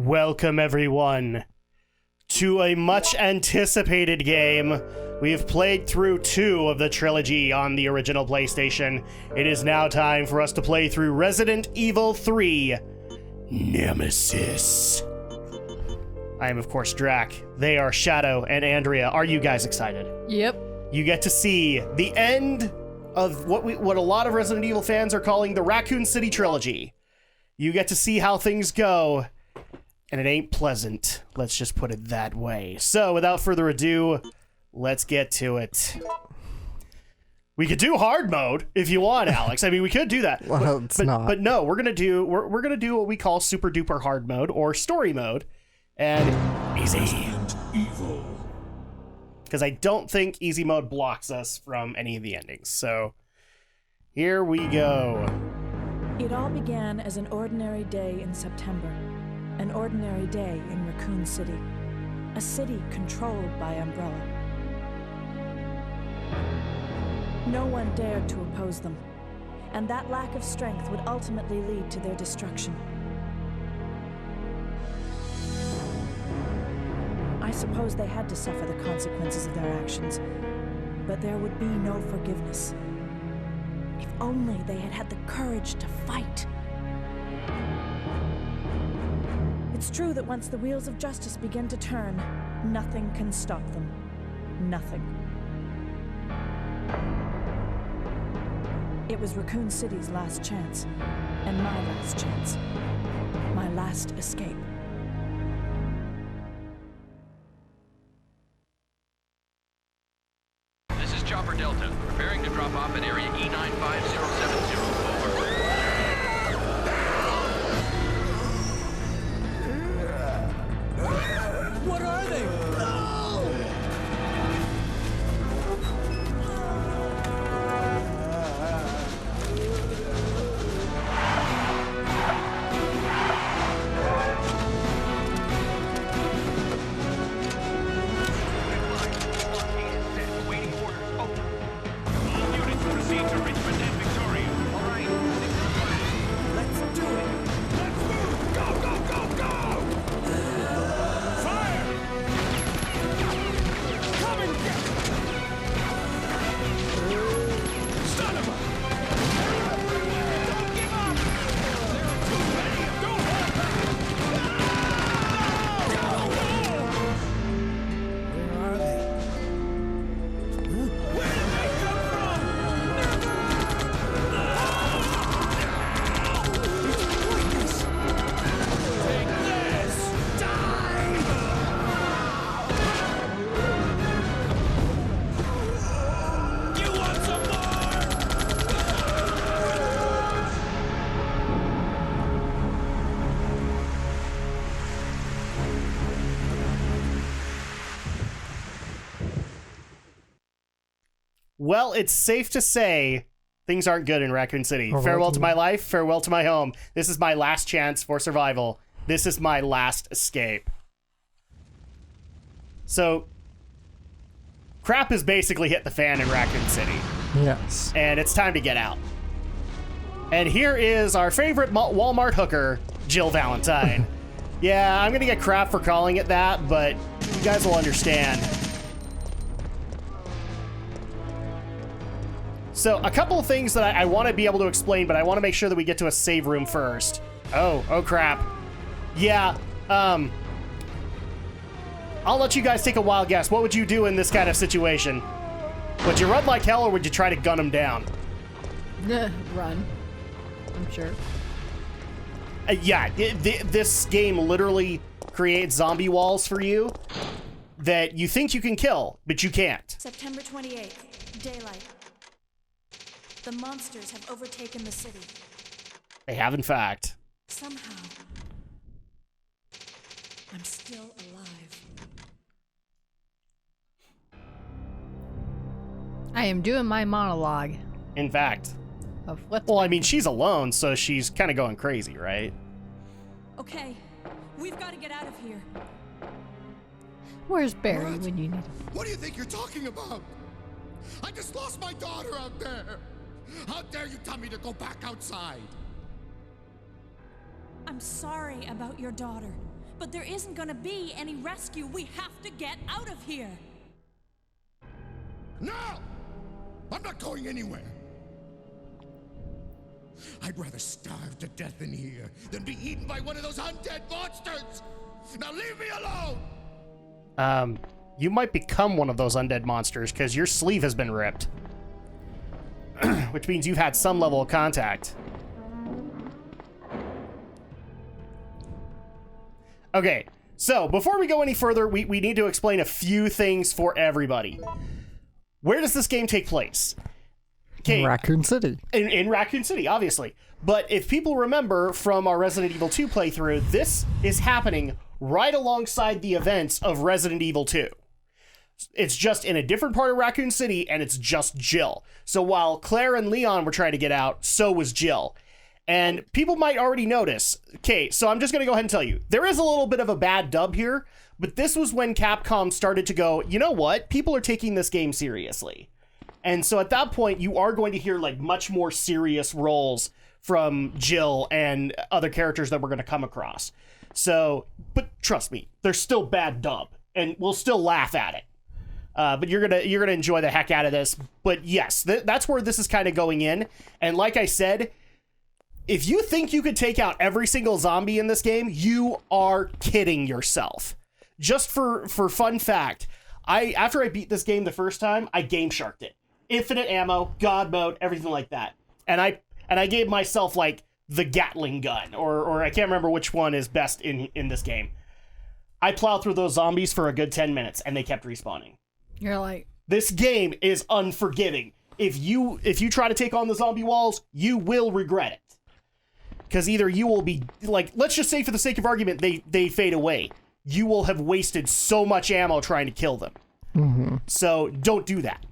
Welcome everyone to a much anticipated game. We have played through 2 of the trilogy on the original PlayStation. It is now time for us to play through Resident Evil 3 Nemesis. I am of course Drak. They are Shadow and Andrea. Are you guys excited? Yep. You get to see the end of what a lot of Resident Evil fans are calling the Raccoon City trilogy. You get to see how things go. And it ain't pleasant. Let's just put it that way. So, without further ado, let's get to it. We could do hard mode if you want, Alex. I mean, we could do that. Well, it's not. But no, we're gonna do what we call super duper hard mode or story mode, and easy. Evil. Because I don't think easy mode blocks us from any of the endings. So, here we go. It all began as an ordinary day in September. An ordinary day in Raccoon City, a city controlled by Umbrella. No one dared to oppose them, and that lack of strength would ultimately lead to their destruction. I suppose they had to suffer the consequences of their actions, but there would be no forgiveness. If only they had had the courage to fight. It's true that once the wheels of justice begin to turn, nothing can stop them. Nothing. It was Raccoon City's last chance, and my last chance. My last escape. This is Chopper Delta, preparing to drop off at area E95070. Over. What are they? No! Waiting orders. Over. All units proceed to Richmond and Victoria. All right. Let's do it! Let's move! Go, go, go, go! Fire! Come and get it! Son of a... Don't give up! There are too many of them! Don't hold back! Go! Where are they? Where did they come from? It's pointless! Take this! Die! You want some more? Well, it's safe to say things aren't good in Raccoon City. Farewell to my life, farewell to my home. This is my last chance for survival. This is my last escape. So, crap has basically hit the fan in Raccoon City. Yes. And it's time to get out. And here is our favorite Walmart hooker, Jill Valentine. Yeah, I'm gonna get crap for calling it that, but you guys will understand. So, a couple of things that I want to be able to explain, but I want to make sure that we get to a save room first. Oh crap. Yeah, I'll let you guys take a wild guess. What would you do in this kind of situation? Would you run like hell, or would you try to gun him down? Run. I'm sure. Yeah, this game literally creates zombie walls for you that you think you can kill, but you can't. September 28th, daylight. The monsters have overtaken the city. They have, in fact. Somehow, I'm still alive. I am doing my monologue In fact. of what. Well, I mean, she's alone, so she's kind of going crazy, right? Okay, we've got to get out of here. Where's Barry What? when you need him? What do you think you're talking about? I just lost my daughter out there! How dare you tell me to go back outside? I'm sorry about your daughter, But there isn't gonna be any rescue. We have to get out of here. No! I'm not going anywhere. I'd rather starve to death in here than be eaten by one of those undead monsters! Now leave me alone! You might become one of those undead monsters because your sleeve has been ripped. Which means you've had some level of contact. Okay, so before we go any further, we need to explain a few things for everybody. Where does this game take place? Okay, Raccoon City. In Raccoon City, obviously. But if people remember from our Resident Evil 2 playthrough, this is happening right alongside the events of Resident Evil 2. It's just in a different part of Raccoon City, and it's just Jill. So while Claire and Leon were trying to get out, so was Jill. And people might already notice. Okay, so I'm just going to go ahead and tell you. There is a little bit of a bad dub here, but this was when Capcom started to go, you know what? People are taking this game seriously. And so at that point, you are going to hear like much more serious roles from Jill and other characters that we're going to come across. So, but trust me, there's still bad dub, and we'll still laugh at it. But you're gonna enjoy the heck out of this. But yes, that's where this is kind of going in. And like I said, if you think you could take out every single zombie in this game, you are kidding yourself. Just for fun fact, after I beat this game the first time, I game sharked it. Infinite ammo, God mode, everything like that. And I gave myself like the Gatling gun, or I can't remember which one is best in this game. I plowed through those zombies for a good 10 minutes, and they kept respawning. You're like, This game is unforgiving. If you try to take on the zombie walls, you will regret it. Because either you will be, like, let's just say for the sake of argument, they fade away. You will have wasted so much ammo trying to kill them. Mm-hmm. So don't do that.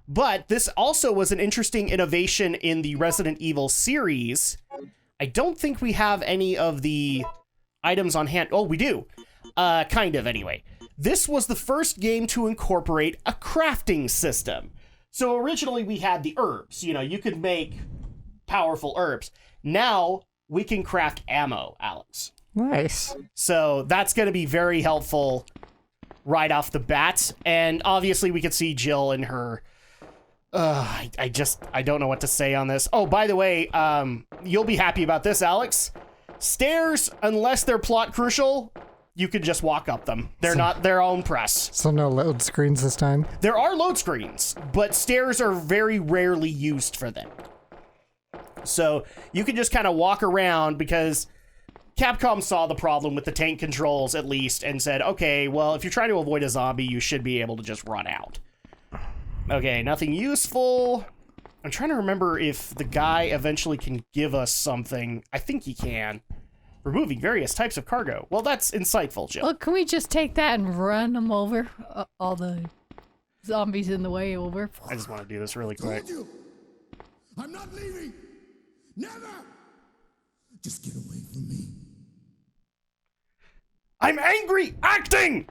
But this also was an interesting innovation in the Resident Evil series. I don't think we have any of the items on hand. Oh, we do. Kind of, anyway. This was the first game to incorporate a crafting system. So originally we had the herbs. You know, you could make powerful herbs. Now we can craft ammo, Alex. Nice. So that's going to be very helpful right off the bat. And obviously we could see Jill in her... I don't know what to say on this. Oh, by the way, you'll be happy about this, Alex. Stairs, unless they're plot crucial, you can just walk up them. They're not their own press. So no load screens this time? There are load screens, but stairs are very rarely used for them. So you can just kind of walk around because Capcom saw the problem with the tank controls at least and said, okay, well, if you're trying to avoid a zombie, you should be able to just run out. Okay, nothing useful. I'm trying to remember if the guy eventually can give us something. I think he can. Removing various types of cargo. Well, that's insightful, Jill. well, can we just take that and run them over? All the zombies in the way over. I just want to do this really quick. Told you! I'm not leaving! Never! Just get away from me. I'm angry acting!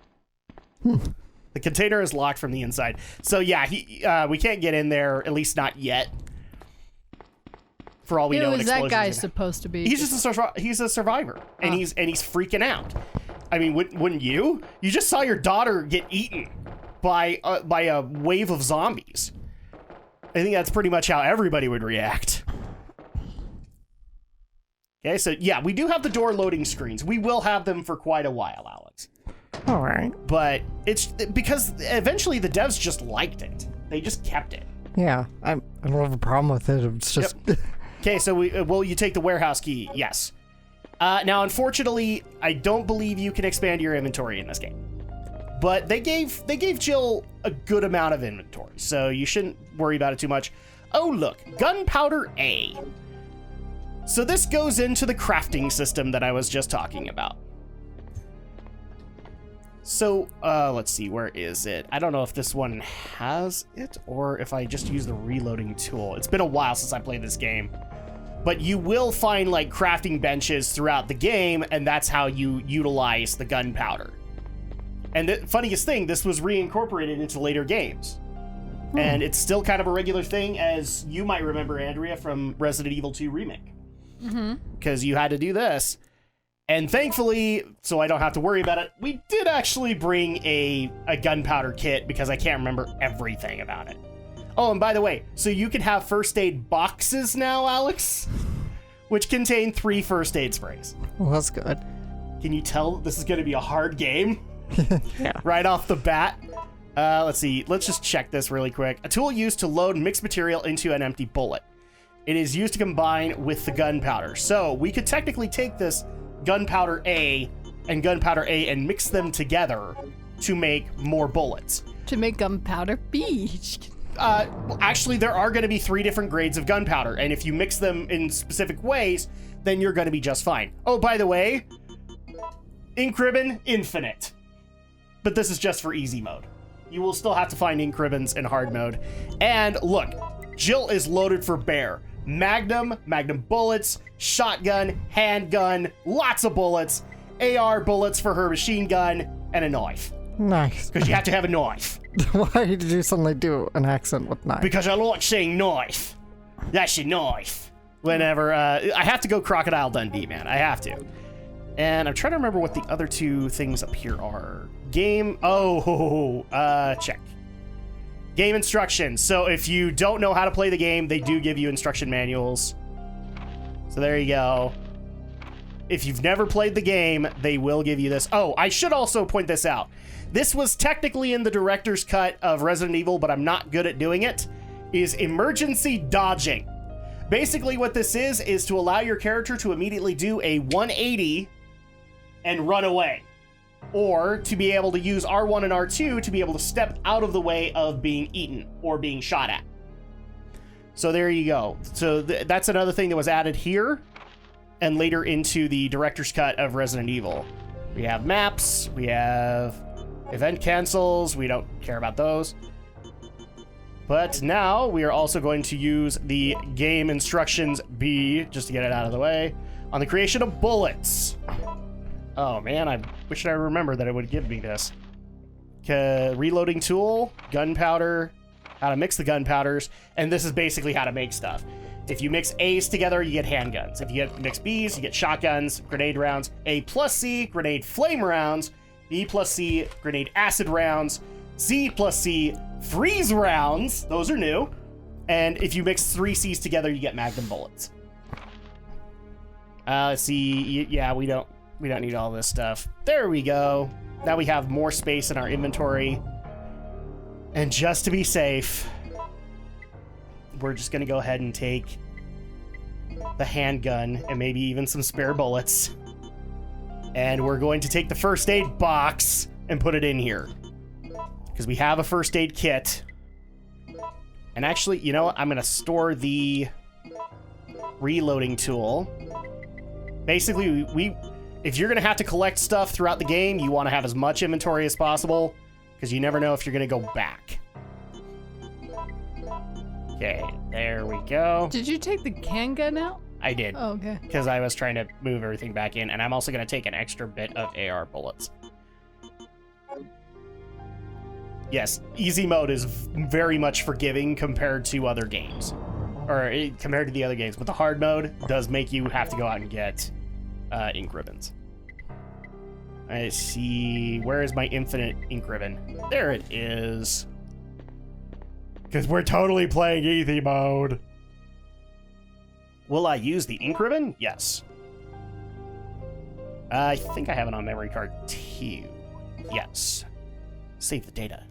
The container is locked from the inside. So yeah, we can't get in there, at least not yet. For all we know, Who is that guy supposed to be? He's just he's a survivor, and he's freaking out. I mean, wouldn't you? You just saw your daughter get eaten by a wave of zombies. I think that's pretty much how everybody would react. Okay, so yeah, we do have the door loading screens. We will have them for quite a while, Alex. All right. But it's because eventually the devs just liked it. They just kept it. Yeah, I don't have a problem with it. It's just... Yep. Okay, so will you take the warehouse key? Yes. Now, unfortunately, I don't believe you can expand your inventory in this game. But they gave Jill a good amount of inventory, so you shouldn't worry about it too much. Oh, look, gunpowder A. So this goes into the crafting system that I was just talking about. So, let's see, where is it? I don't know if this one has it or if I just use the reloading tool. It's been a while since I played this game. But you will find, like, crafting benches throughout the game, and that's how you utilize the gunpowder. And the funniest thing, this was reincorporated into later games. And it's still kind of a regular thing, as you might remember, Andrea, from Resident Evil 2 Remake. Because you had to do this. And thankfully, so I don't have to worry about it, we did actually bring a gunpowder kit because I can't remember everything about it. Oh, and by the way, so you can have first aid boxes now, Alex, which contain 3 first aid sprays. Well, that's good. Can you tell this is going to be a hard game? Yeah. Right off the bat. Let's see. Let's just check this really quick. A tool used to load mixed material into an empty bullet. It is used to combine with the gunpowder. So we could technically take this gunpowder A and mix them together to make more bullets. To make gunpowder B. Actually, there are going to be 3 different grades of gunpowder, and if you mix them in specific ways, then you're going to be just fine. Oh, by the way, ink ribbon, infinite. But this is just for easy mode. You will still have to find ink ribbons in hard mode. And look, Jill is loaded for bear. Magnum bullets, shotgun, handgun, lots of bullets, AR bullets for her machine gun, and a knife. Nice. Because you have to have a knife. Why did you suddenly do an accent with knife? Because I like saying knife. That's your knife. Whenever, I have to go Crocodile Dundee, man. I have to. And I'm trying to remember what the other 2 things up here are. Game, check. Game instructions. So if you don't know how to play the game, they do give you instruction manuals. So there you go. If you've never played the game, they will give you this. Oh, I should also point this out. This was technically in the director's cut of Resident Evil, but I'm not good at doing it, is emergency dodging. Basically what this is to allow your character to immediately do a 180 and run away. Or to be able to use R1 and R2 to be able to step out of the way of being eaten or being shot at. So there you go. So that's another thing that was added here and later into the director's cut of Resident Evil. We have maps, we have event cancels, we don't care about those. But now we are also going to use the game instructions B, just to get it out of the way, on the creation of bullets. Oh man, I wish I remembered that it would give me this. Reloading tool, gunpowder, how to mix the gunpowders, and this is basically how to make stuff. If you mix A's together, you get handguns. If you mix B's, you get shotguns, grenade rounds, A plus C, grenade flame rounds, B plus C, grenade acid rounds, C plus C, freeze rounds, those are new, and if you mix 3 C's together, you get magnum bullets. C, yeah, we don't need all this stuff. There we go. Now we have more space in our inventory. And just to be safe, we're just gonna go ahead and take the handgun and maybe even some spare bullets. And we're going to take the first aid box and put it in here. Because we have a first aid kit. And actually, you know what? I'm gonna store the reloading tool. Basically, if you're going to have to collect stuff throughout the game, you want to have as much inventory as possible, because you never know if you're going to go back. Okay, there we go. Did you take the handgun out? I did. Oh, okay. Because I was trying to move everything back in, and I'm also going to take an extra bit of AR bullets. Yes, easy mode is very much forgiving compared to other games. Or compared to the other games, but the hard mode does make you have to go out and get ink ribbons. I see. Where is my infinite ink ribbon? There it is. Because we're totally playing easy mode. Will I use the ink ribbon? Yes. I think I have it on memory card 2. Yes. Save the data.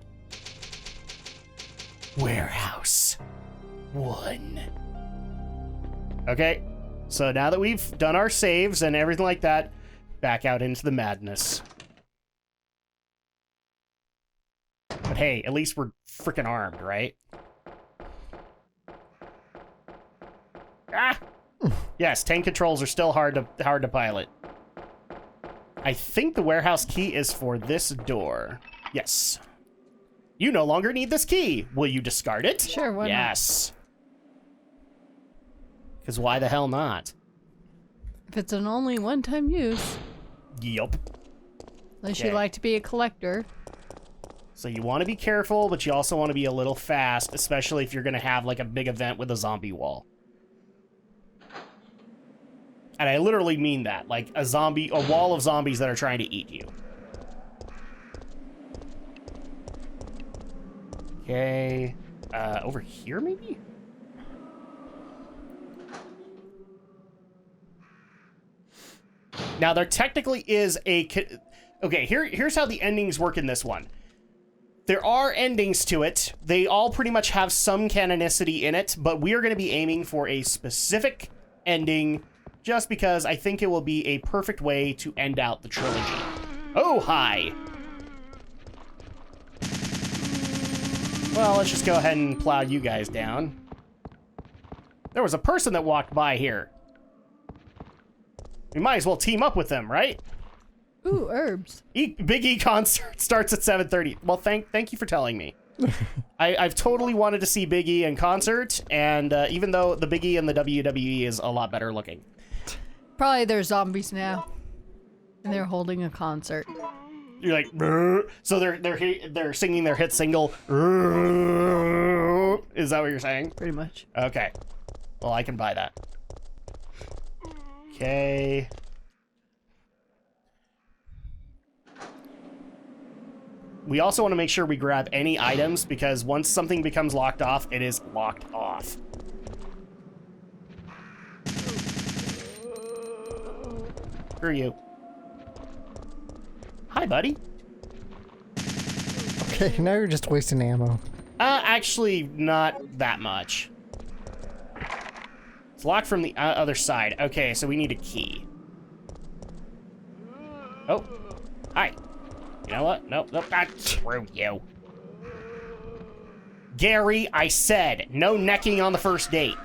Warehouse 1. Okay. So now that we've done our saves and everything like that, back out into the madness. But hey, at least we're freaking armed, right? Ah! Yes, tank controls are still hard to pilot. I think the warehouse key is for this door. Yes. You no longer need this key. Will you discard it? Sure, why not? Yes. Because why the hell not? If it's an only one-time use. Yup. Unless Okay. you like to be a collector. So you want to be careful, but you also want to be a little fast, especially if you're going to have like a big event with a zombie wall. And I literally mean that. Like a wall of zombies that are trying to eat you. Okay. Over here, maybe? Now, there technically is a... Okay, here's how the endings work in this one. There are endings to it. They all pretty much have some canonicity in it, but we are going to be aiming for a specific ending just because I think it will be a perfect way to end out the trilogy. Oh, hi! Well, let's just go ahead and plow you guys down. There was a person that walked by here. We might as well team up with them, right? Ooh, herbs. Big E concert starts at 7:30. Well, thank you for telling me. I've totally wanted to see Big E in concert, and even though the Big E in the WWE is a lot better looking. Probably they're zombies now, and they're holding a concert. You're like, "Brr." So they're singing their hit single. Is that what you're saying? Pretty much. Okay. Well, I can buy that. Okay. We also want to make sure we grab any items because once something becomes locked off, it is locked off. Screw you. Hi, buddy. Okay, now you're just wasting ammo. Actually, not that much. It's locked from the other side. Okay, so we need a key. Oh, hi. You know what? Nope. Screw you. Gary, I said, no necking on the first date.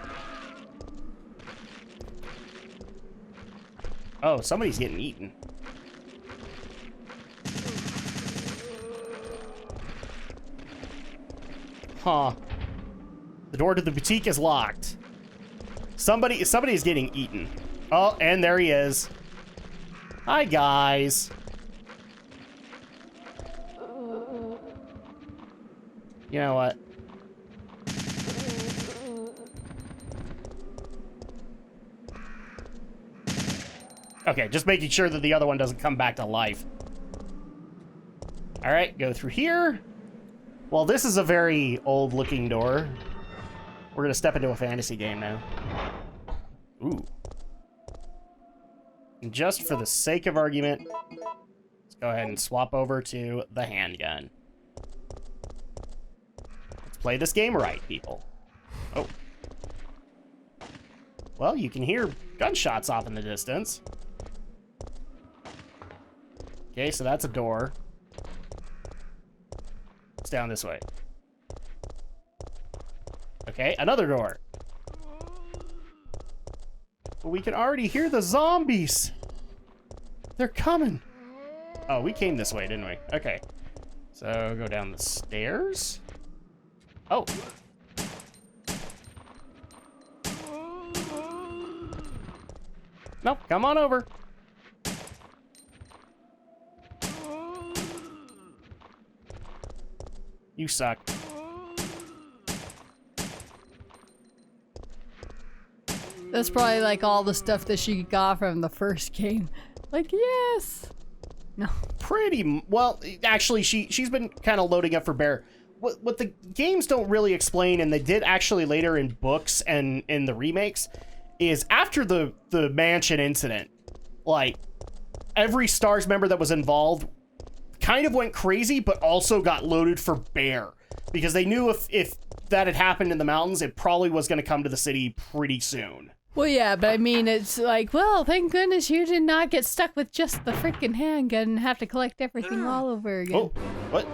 Oh, somebody's getting eaten. Huh. The door to the boutique is locked. Somebody is getting eaten. Oh, and there he is. Hi, guys. You know what? Okay, just making sure that the other one doesn't come back to life. All right, go through here. Well, this is a very old-looking door. We're gonna step into a fantasy game now. Ooh. And just for the sake of argument, let's go ahead and swap over to the handgun. Let's play this game right, people. Oh. Well, you can hear gunshots off in the distance. Okay, so that's a door. It's down this way. Okay, another door. But we can already hear the zombies. They're coming. Oh, we came this way, didn't we? Okay. So go down the stairs. Oh. Nope, come on over. You suck. That's probably like all the stuff that she got from the first game. Like, yes. No. Well, actually, she's been kind of loading up for Bear. What the games don't really explain, and they did actually later in books and in the remakes, is after the mansion incident, like, every STARS member that was involved kind of went crazy, but also got loaded for Bear. Because they knew if that had happened in the mountains, it probably was going to come to the city pretty soon. Well, yeah, but I mean, it's like, well, thank goodness you did not get stuck with just the freaking handgun and have to collect everything all over again. Oh, what?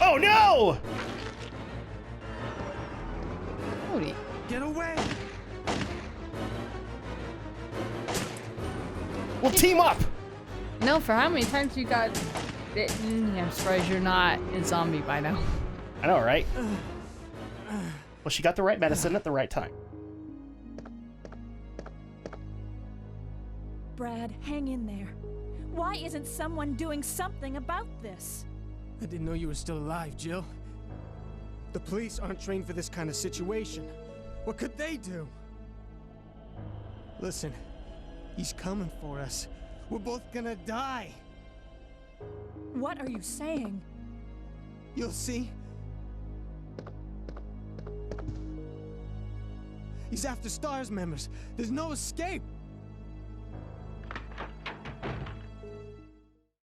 Oh, no! Howdy. Get away! We'll team up! No, for how many times you got bitten, I'm surprised you're not a zombie by now. I know, right? Well, she got the right medicine at the right time. Brad, hang in there. Why isn't someone doing something about this? I didn't know you were still alive, Jill. The police aren't trained for this kind of situation. What could they do? Listen, He's coming for us. We're both gonna die. What are you saying? You'll see. He's after STARS members. There's no escape.